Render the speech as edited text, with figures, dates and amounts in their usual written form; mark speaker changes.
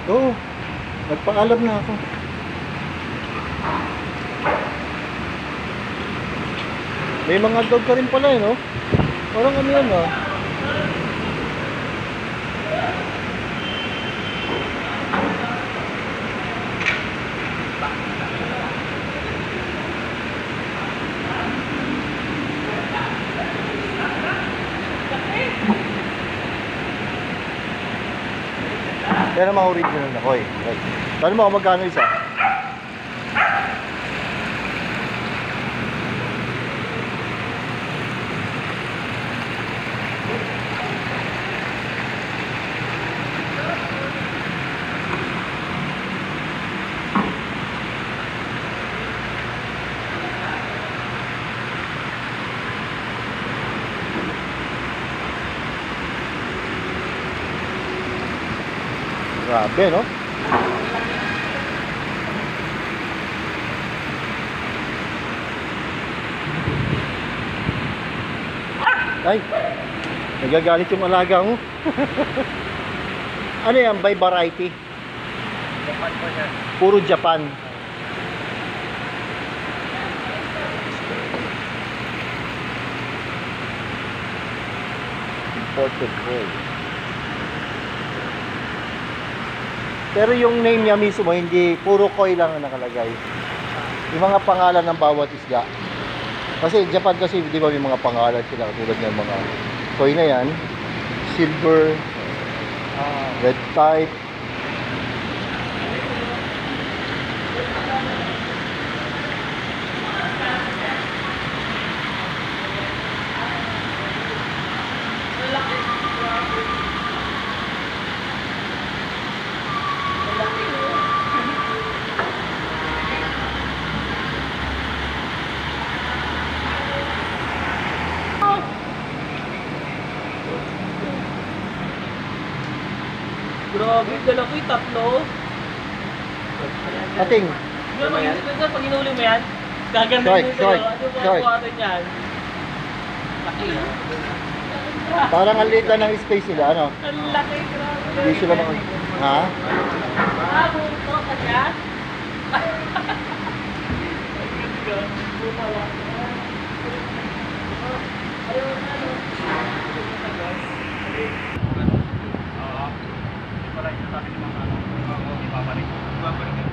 Speaker 1: Oo, nagpaalam na ako. May mga dog ka rin pala eh, no? Parang ano yan ah. Yan ang mga original na koi. Saan mo magkano isa? Grabe, no? Ay, nagagalit yung alaga mo. Ano yan? By variety?
Speaker 2: Japan po siya.
Speaker 1: Puro Japan. Imported gold. Pero yung name niya mismo, hindi puro koi lang ang nakalagay. Yung mga pangalan ng bawat isda. Kasi Japan kasi, di ba may mga pangalan sila tulad ng mga koi na yan, silver, red tide.
Speaker 2: Grabe, dalawa yung tatlo.
Speaker 1: Ating,
Speaker 2: Pag inuli mo yan, gaganda
Speaker 1: Short,
Speaker 2: yung
Speaker 1: short,
Speaker 2: dalawa. Ano ba
Speaker 1: short.
Speaker 2: kuha natin yan? Laki.
Speaker 1: parang ang liit lang ng space nila, ano?
Speaker 2: Ang laki, grabe.
Speaker 1: Hindi sila mga... Ha?
Speaker 2: Ah, bunto ka siya? Oo. Hindi pala yung sabi ni Mama. Oo, ibabalik. Ibabalik.